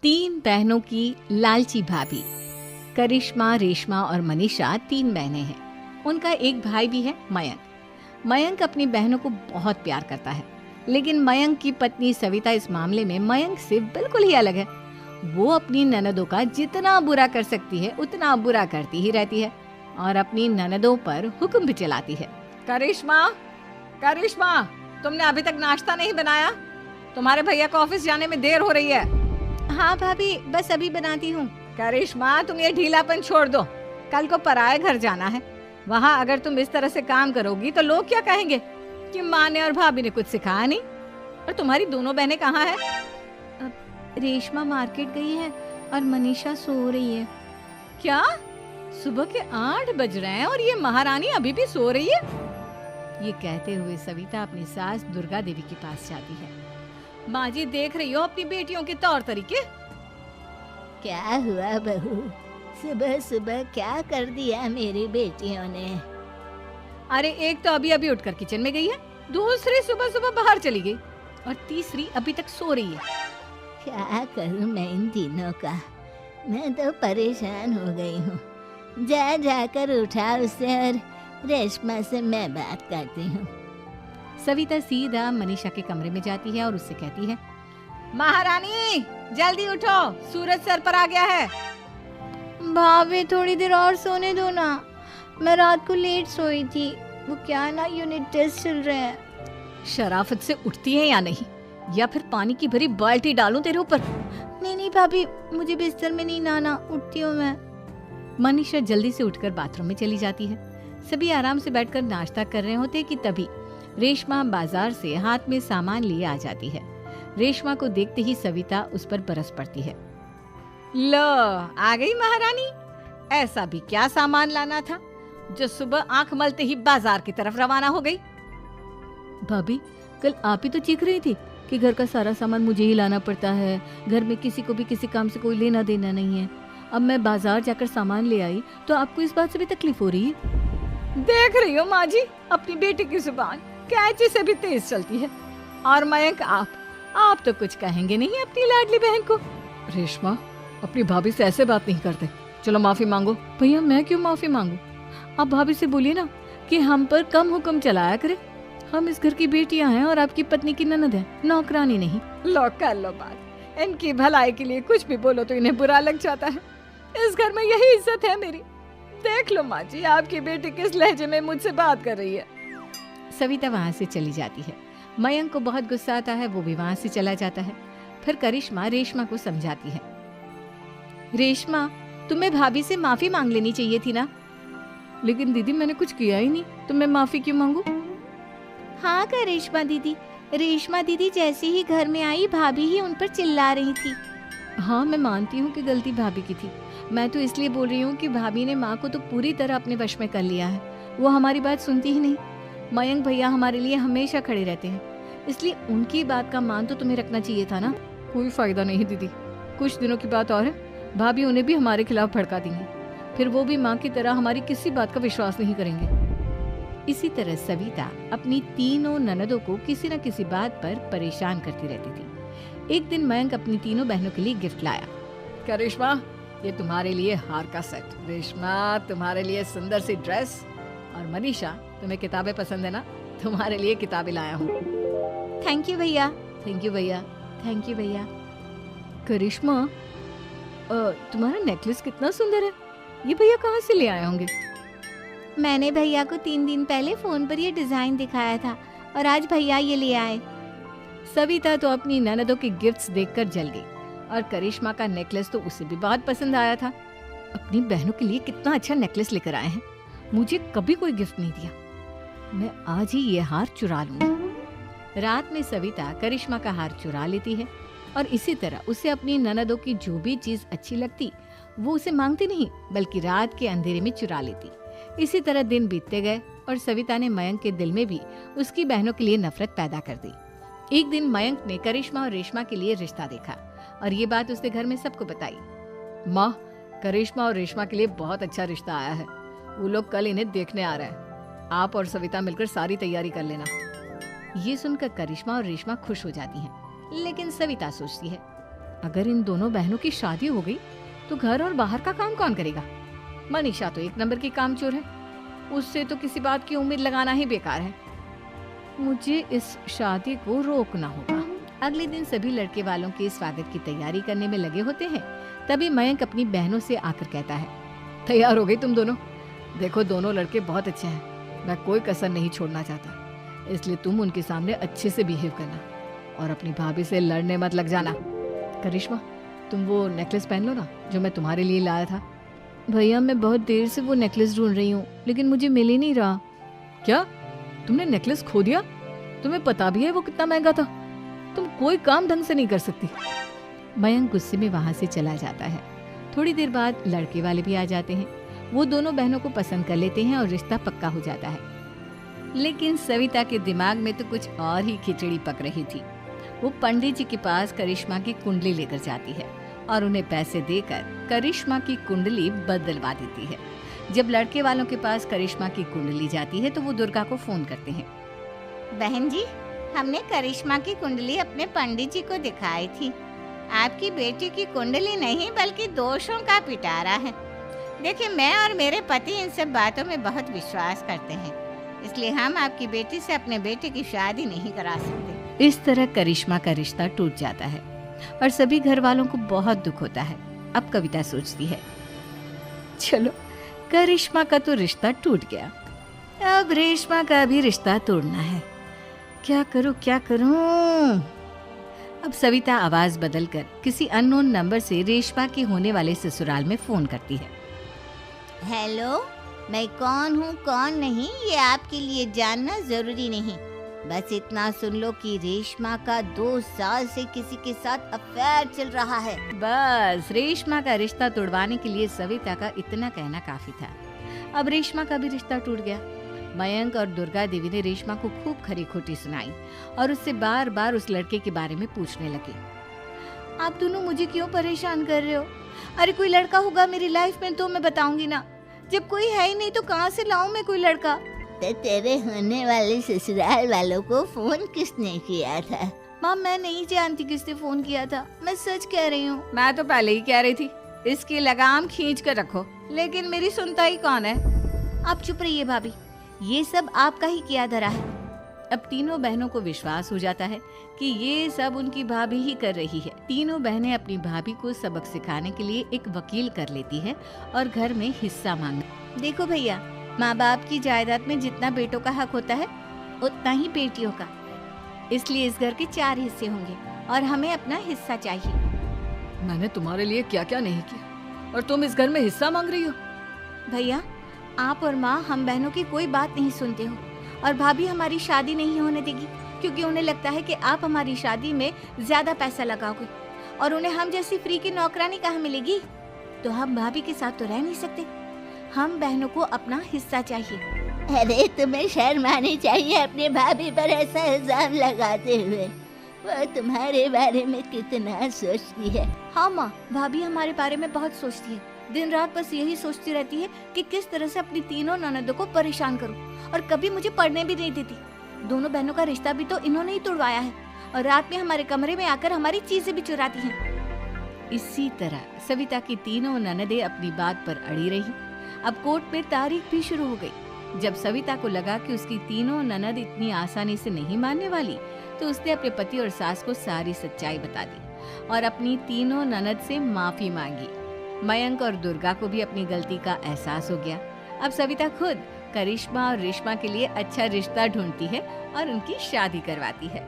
तीन बहनों की लालची भाभी। करिश्मा, रेशमा और मनीषा तीन बहनें हैं। उनका एक भाई भी है, मयंक। मयंक अपनी बहनों को बहुत प्यार करता है, लेकिन मयंक की पत्नी सविता इस मामले में मयंक से बिल्कुल ही अलग है। वो अपनी ननदों का जितना बुरा कर सकती है उतना बुरा करती ही रहती है और अपनी ननदों पर हुक्म भी चलाती है। करिश्मा, करिश्मा, तुमने अभी तक नाश्ता नहीं बनाया? तुम्हारे भैया को ऑफिस जाने में देर हो रही है। हाँ भाभी, बस अभी बनाती हूँ। करिश्मा, तुम ये ढीलापन छोड़ दो। कल को पराये घर जाना है। वहाँ अगर तुम इस तरह से काम करोगी तो लोग क्या कहेंगे कि माँ ने और भाभी ने कुछ सिखाया नहीं। और तुम्हारी दोनों बहनें कहाँ हैं? रेशमा मार्केट गई है और मनीषा सो रही है। क्या? सुबह के 8 बज रहे हैं और ये महारानी अभी भी सो रही है? ये कहते हुए सविता अपनी सास दुर्गा देवी के पास जाती है। माँ जी, देख रही हो अपनी बेटियों के तौर तरीके? क्या हुआ बहू, सुबह सुबह क्या कर दिया मेरी बेटियों ने? अरे, एक तो अभी अभी उठकर किचन में गई है, दूसरी सुबह सुबह बाहर चली गई और तीसरी अभी तक सो रही है। क्या करूं मैं इन तीनों का? मैं तो परेशान हो गई हूँ। जा जाकर उठा उसे और रेशमा से मैं बात करती हूँ। सविता सीधा मनीषा के कमरे में जाती है और उससे कहती है, महारानी जल्दी उठो, सूरज सर पर आ गया है। भाभी, थोड़ी देर और सोने दो ना, मैं रात को लेट सोई थी। वो क्या ना, यूनिट टेस्ट चल रहे हैं। शराफत से उठती है या नहीं, या फिर पानी की भरी बाल्टी डालूं तेरे ऊपर? नहीं भाभी, मुझे बिस्तर में नहीं लाना, उठती हूँ मैं। मनीषा जल्दी से उठकर बाथरूम में चली जाती है। सभी आराम से बैठकर नाश्ता कर रहे होते कि तभी रेशमा बाजार से हाथ में सामान लिए आ जाती है। रेशमा को देखते ही सविता उस पर बरस पड़ती है। लो, आ गई महारानी। ऐसा भी क्या सामान लाना था जो सुबह आंख मलते ही बाजार की तरफ रवाना हो गई? भाभी, कल आप ही तो चीख रही थी कि घर का सारा सामान मुझे ही लाना पड़ता है, घर में किसी को भी किसी काम से कोई लेना देना नहीं है। अब मैं बाजार जाकर सामान ले आई तो आपको इस बात से भी तकलीफ हो रही है? देख रही हो माँ जी, अपनी बेटी की जुबान कैंची से भी तेज चलती है। और मयंक, आप तो कुछ कहेंगे नहीं अपनी लाडली बहन को। रेशमा, अपनी भाभी से ऐसे बात नहीं करते। चलो माफी मांगो। भैया, मैं क्यों माफी मांगू? आप भाभी से बोलिए ना कि हम पर कम हुक्म चलाया करे। हम इस घर की बेटियां हैं और आपकी पत्नी की ननद है, नौकरानी नहीं। लो, कर लो बात। इनकी भलाई के लिए कुछ भी बोलो तो इन्हें बुरा लग जाता है। इस घर में यही इज्जत है मेरी। देख लो माँ जी, आपकी बेटी किस लहजे में मुझसे बात कर रही है। सविता वहाँ से चली जाती है। मयंक को बहुत गुस्सा आता है, वो भी वहाँ से चला जाता है। फिर करिश्मा रेशमा को समझाती है। रेशमा, तुम्हें भाभी से माफी मांग लेनी चाहिए थी ना। लेकिन दीदी, मैंने कुछ किया ही नहीं, तो मैं माफी क्यों मांगू? हाँ करिश्मा दीदी, रेशमा दीदी जैसे ही घर में आई, भाभी ही उन पर चिल्ला रही थी। हाँ, मैं मानती हूँ कि गलती भाभी की थी। मैं तो इसलिए बोल रही हूँ कि भाभी ने माँ को तो पूरी तरह अपने वश में कर लिया है। वो हमारी बात सुनती ही नहीं। मयंक भैया हमारे लिए हमेशा खड़े रहते हैं, इसलिए उनकी बात का मान तो तुम्हें रखना चाहिए था ना। कोई फायदा नहीं दीदी, कुछ दिनों की बात और है, भाभी उन्हें भी हमारे खिलाफ भड़का देंगी। फिर वो भी माँ की तरह हमारी किसी बात का विश्वास नहीं करेंगे। इसी तरह सविता अपनी तीनों ननदों को किसी न किसी बात पर परेशान करती रहती थी। एक दिन मयंक अपनी तीनों बहनों के लिए गिफ्ट लाया। करिश्मा, ये तुम्हारे लिए हार का सेट। रेशमा, तुम्हारे लिए सुंदर सी ड्रेस। और मनीषा, तुम्हें किताबें पसंद है ना, तुम्हारे लिए किताबें लाया हूँ। थैंक यू भैया। थैंक यू भैया। थैंक यू भैया। करिश्मा, तुम्हारा नेकलेस कितना सुंदर है। ये भैया कहाँ से ले आए होंगे? मैंने भैया को 3 दिन पहले फोन पर ये डिजाइन दिखाया था और आज भैया ये ले आए। सविता तो अपनी ननदों के गिफ्ट्स देखकर जल गई और करिश्मा का नेकलेस तो उसे भी बहुत पसंद आया था। अपनी बहनों के लिए कितना अच्छा नेकलेस लेकर आए हैं, मुझे कभी कोई गिफ्ट नहीं दिया। मैं आज ही ये हार चुरा लूंगी। रात में सविता करिश्मा का हार चुरा लेती है और इसी तरह उसे अपनी ननदों की जो भी चीज अच्छी लगती वो उसे मांगती नहीं, बल्कि रात के अंधेरे में चुरा लेती। इसी तरह दिन बीतते गए और सविता ने मयंक के दिल में भी उसकी बहनों के लिए नफरत पैदा कर दी। एक दिन मयंक ने करिश्मा और रेशमा के लिए रिश्ता देखा और ये बात उसने घर में सबको बताई। माँ, करिश्मा और रेशमा के लिए बहुत अच्छा रिश्ता आया है। वो लोग कल इन्हें देखने आ रहे हैं। आप और सविता मिलकर सारी तैयारी कर लेना। ये सुनकर करिश्मा और रेशमा खुश हो जाती हैं, लेकिन सविता सोचती है, अगर इन दोनों बहनों की शादी हो गई तो घर और बाहर का काम कौन करेगा? मनीषा तो एक नंबर की कामचोर है, उससे तो किसी बात की उम्मीद लगाना ही बेकार है। मुझे इस शादी को रोकना होगा। अगले दिन सभी लड़के वालों के स्वागत की तैयारी करने में लगे होते हैं। तभी मयंक अपनी बहनों से आकर कहता है, तैयार हो गई तुम दोनों? देखो दोनों लड़के बहुत अच्छे हैं, मैं कोई कसर नहीं छोड़ना चाहता, इसलिए तुम उनके सामने अच्छे से बिहेव करना और अपनी भाभी से लड़ने मत लग जाना। करिश्मा, तुम वो नेकलेस पहन लो ना जो मैं तुम्हारे लिए लाया था। भैया मैं बहुत देर से वो नेकलेस ढूंढ रही हूँ, लेकिन मुझे मिल ही नहीं रहा। क्या तुमने नेकलेस खो दिया? तुम्हें पता भी है वो कितना महंगा था? तुम कोई काम ढंग से नहीं कर सकती। मयंक गुस्से में वहां से चला जाता है। थोड़ी देर बाद लड़के वाले भी आ जाते हैं। वो दोनों बहनों को पसंद कर लेते हैं और रिश्ता पक्का हो जाता है। लेकिन सविता के दिमाग में तो कुछ और ही खिचड़ी पक रही थी। वो पंडित जी के पास करिश्मा की कुंडली लेकर जाती है और उन्हें पैसे देकर करिश्मा की कुंडली बदलवा देती है। जब लड़के वालों के पास करिश्मा की कुंडली जाती है तो वो दुर्गा को फोन करते हैं। बहन जी, हमने करिश्मा की कुंडली अपने पंडित जी को दिखाई थी। आपकी बेटी की कुंडली नहीं बल्कि दोषों का पिटारा है। देखिए, मैं और मेरे पति इन सब बातों में बहुत विश्वास करते हैं, इसलिए हम आपकी बेटी से अपने बेटे की शादी नहीं करा सकते। इस तरह करिश्मा का रिश्ता टूट जाता है और सभी घर वालों को बहुत दुख होता है। अब कविता सोचती है, चलो करिश्मा का तो रिश्ता टूट गया, अब रेशमा का भी रिश्ता तोड़ना है। क्या करूं? अब सविता आवाज बदलकर किसी अननोन नंबर से रेशमा के होने वाले ससुराल में फोन करती है। हेलो, मैं कौन हूँ कौन नहीं ये आपके लिए जानना जरूरी नहीं। बस इतना सुन लो कि रेशमा का 2 साल से किसी के साथ अफेयर चल रहा है। बस रेशमा का रिश्ता तोड़वाने के लिए सविता का इतना कहना काफी था। अब रेशमा का भी रिश्ता टूट गया। मयंक और दुर्गा देवी ने रेशमा को खूब खरी खोटी सुनाई और उससे बार बार उस लड़के के बारे में पूछने लगे। आप दोनों मुझे क्यों परेशान कर रहे हो? अरे कोई लड़का होगा मेरी लाइफ में तो मैं बताऊंगी ना, जब कोई है ही नहीं तो कहाँ से लाऊं मैं कोई लड़का? तो तेरे होने वाले ससुराल वालों को फोन किसने किया था? माँ, मैं नहीं जानती किसने फोन किया था, मैं सच कह रही हूँ। मैं तो पहले ही कह रही थी इसकी लगाम खींच कर रखो, लेकिन मेरी सुनता ही कौन है। आप चुप रहिए भाभी, ये सब आपका ही किया धरा है। अब तीनों बहनों को विश्वास हो जाता है कि ये सब उनकी भाभी ही कर रही है। तीनों बहनें अपनी भाभी को सबक सिखाने के लिए एक वकील कर लेती है और घर में हिस्सा मांग। देखो भैया, माँ बाप की जायदाद में जितना बेटों का हक होता है उतना ही बेटियों का, इसलिए इस घर के 4 हिस्से होंगे और हमें अपना हिस्सा चाहिए। मैंने तुम्हारे लिए क्या क्या नहीं किया और तुम इस घर में हिस्सा मांग रही हो? भैया, आप और माँ हम बहनों की कोई बात नहीं सुनते हो और भाभी हमारी शादी नहीं होने देगी क्योंकि उन्हें लगता है कि आप हमारी शादी में ज्यादा पैसा लगाओगे और उन्हें हम जैसी फ्री की नौकरानी कहाँ मिलेगी। तो हम भाभी के साथ तो रह नहीं सकते, हम बहनों को अपना हिस्सा चाहिए। अरे तुम्हें शर्म आनी चाहिए अपने भाभी पर ऐसा इल्जाम लगाते हुए। वो तुम्हारे बारे में कितना सोचती है। हाँ माँ, भाभी हमारे बारे में बहुत सोचती है, दिन रात बस यही सोचती रहती है कि किस तरह से अपनी तीनों ननदों को परेशान करूं और कभी मुझे पढ़ने भी नहीं देती। दोनों बहनों का रिश्ता भी तो इन्होंने ही तोड़वाया है और रात में हमारे कमरे में आकर हमारी चीजें भी चुराती हैं। इसी तरह सविता की तीनों ननदें अपनी बात पर अड़ी रही। अब कोर्ट में तारीख भी शुरू हो गई। जब सविता को लगा कि उसकी तीनों ननद इतनी आसानी से नहीं मानने वाली, तो उसने अपने पति और सास को सारी सच्चाई बता दी और अपनी तीनों ननद से माफी मांगी। मयंक और दुर्गा को भी अपनी गलती का एहसास हो गया। अब सविता खुद करिश्मा और रेशमा के लिए अच्छा रिश्ता ढूंढती है और उनकी शादी करवाती है।